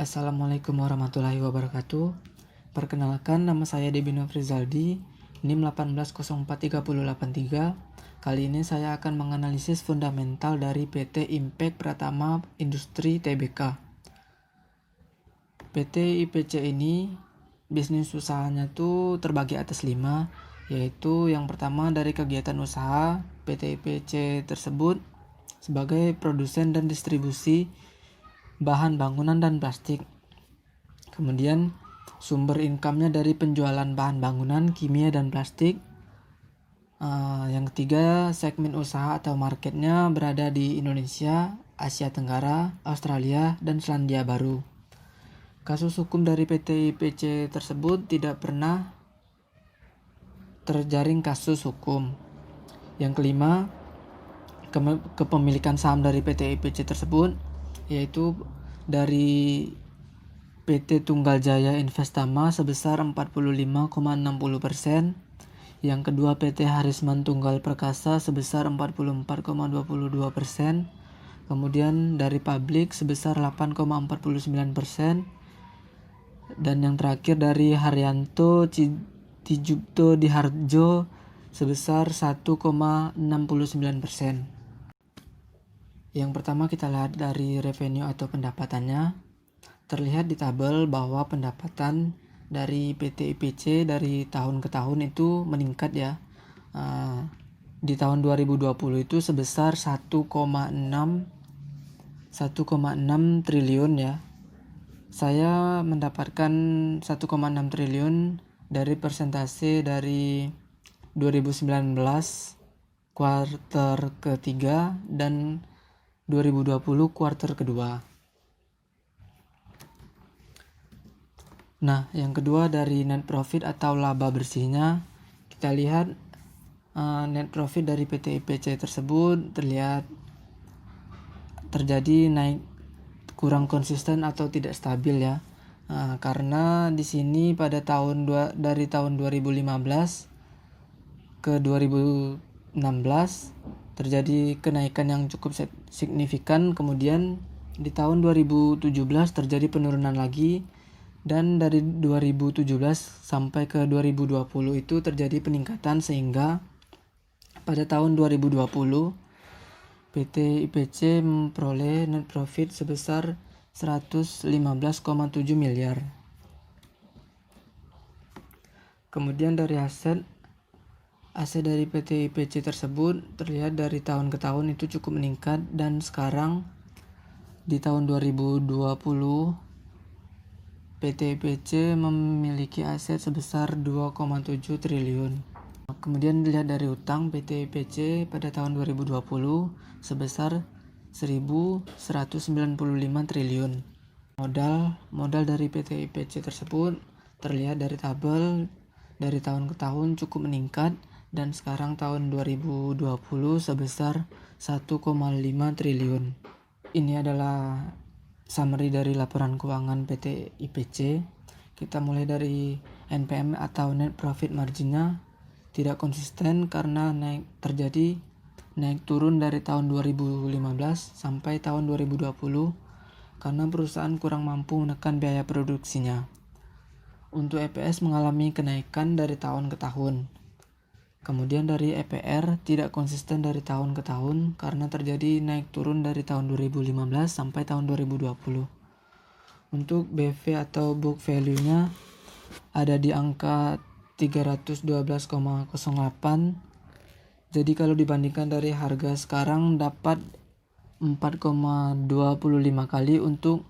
Assalamualaikum warahmatullahi wabarakatuh. Perkenalkan, nama saya Debi Nofrizaldi, NIM 18043083. Kali ini saya akan menganalisis fundamental dari PT Impact Pratama Industri Tbk. PT IPC ini bisnis usahanya tuh terbagi atas 5, yaitu yang pertama dari kegiatan usaha PT IPC tersebut sebagai produsen dan distribusi bahan bangunan dan plastik. Kemudian sumber income-nya dari penjualan bahan bangunan, kimia dan plastik. Yang ketiga, segmen usaha atau marketnya berada di Indonesia, Asia Tenggara, Australia, dan Selandia Baru. Kasus hukum dari PT IPC tersebut tidak pernah terjaring kasus hukum. Yang kelima, kepemilikan saham dari PT IPC tersebut yaitu dari PT Tunggal Jaya Investama sebesar 45,60%, yang kedua PT Harisman Tunggal Perkasa sebesar 44,22%, kemudian dari publik sebesar 8,49%, dan yang terakhir dari Haryanto Tijupto Diharjo sebesar 1,69%. Yang pertama kita lihat dari revenue atau pendapatannya. Terlihat di tabel bahwa pendapatan dari PT IPC dari tahun ke tahun itu meningkat ya. Di tahun 2020 itu sebesar 1,6 triliun ya. Saya mendapatkan 1,6 triliun dari persentase dari 2019 kuartal ketiga dan 2020 kuartal kedua. Nah, yang kedua dari net profit atau laba bersihnya, kita lihat net profit dari PT IPC tersebut terlihat terjadi naik kurang konsisten atau tidak stabil ya. Karena di sini pada dari tahun 2015 ke 2016 terjadi kenaikan yang cukup signifikan, kemudian di tahun 2017 terjadi penurunan lagi, dan dari 2017 sampai ke 2020 itu terjadi peningkatan sehingga pada tahun 2020 PT IPC memperoleh net profit sebesar 115,7 miliar. Kemudian dari aset dari PT IPC tersebut terlihat dari tahun ke tahun itu cukup meningkat, dan sekarang di tahun 2020 PT IPC memiliki aset sebesar 2,7 triliun. Kemudian dilihat dari utang, PT IPC pada tahun 2020 sebesar 1.195 triliun. Modal dari PT IPC tersebut terlihat dari tabel dari tahun ke tahun cukup meningkat, dan sekarang tahun 2020 sebesar 1,5 triliun. Ini adalah summary dari laporan keuangan PT IPC. Kita mulai dari NPM atau net profit marginnya tidak konsisten karena terjadi naik turun dari tahun 2015 sampai tahun 2020 karena perusahaan kurang mampu menekan biaya produksinya. Untuk EPS mengalami kenaikan dari tahun ke tahun. Kemudian dari EPR tidak konsisten dari tahun ke tahun karena terjadi naik turun dari tahun 2015 sampai tahun 2020. Untuk BV atau book value-nya ada di angka 312,08. Jadi kalau dibandingkan dari harga sekarang dapat 4,25 kali untuk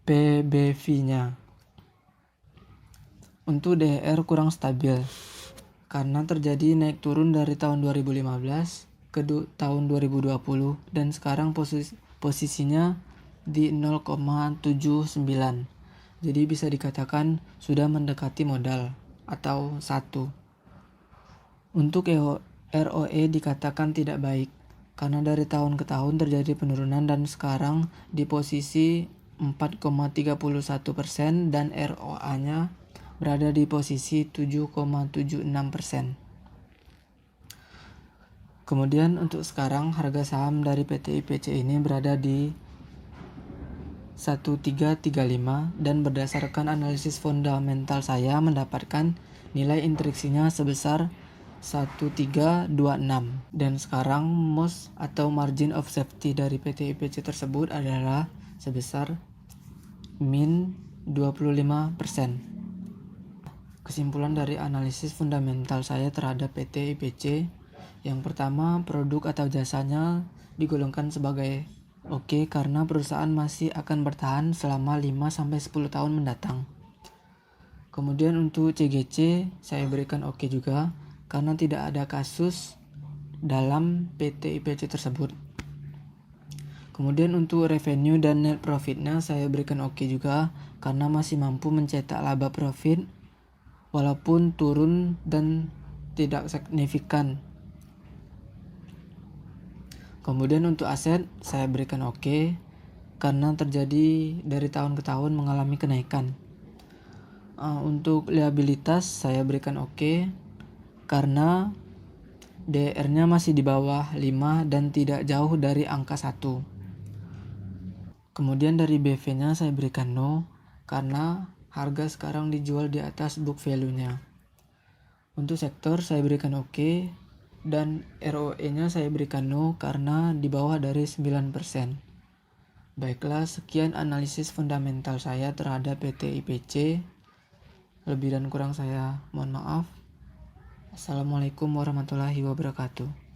PBV-nya. Untuk DER kurang stabil karena terjadi naik turun dari tahun 2015 ke tahun 2020, dan sekarang posisinya di 0,79. Jadi bisa dikatakan sudah mendekati modal atau 1. Untuk ROE dikatakan tidak baik karena dari tahun ke tahun terjadi penurunan, dan sekarang di posisi 4,31% dan ROA-nya berada di posisi 7,76%. Kemudian untuk sekarang harga saham dari PT IPC ini berada di 1335 dan berdasarkan analisis fundamental saya mendapatkan nilai intriksinya sebesar 1326. Dan sekarang MOS atau margin of safety dari PT IPC tersebut adalah sebesar min 25%. Kesimpulan dari analisis fundamental saya terhadap PT IPC, yang pertama, produk atau jasanya digolongkan sebagai oke karena perusahaan masih akan bertahan selama 5-10 tahun mendatang. Kemudian untuk CGC saya berikan oke juga karena tidak ada kasus dalam PT IPC tersebut. Kemudian untuk revenue dan net profitnya saya berikan oke juga karena masih mampu mencetak laba profit walaupun turun dan tidak signifikan. Kemudian untuk aset saya berikan oke karena terjadi dari tahun ke tahun mengalami kenaikan. Untuk liabilitas saya berikan oke karena DR-nya masih di bawah 5 dan tidak jauh dari angka 1. Kemudian dari BV-nya saya berikan no karena harga sekarang dijual di atas book value-nya. Untuk sektor saya berikan oke dan ROE-nya saya berikan no karena di bawah dari 9%. Baiklah, sekian analisis fundamental saya terhadap PT IPC. Lebih dan kurang saya mohon maaf. Assalamualaikum warahmatullahi wabarakatuh.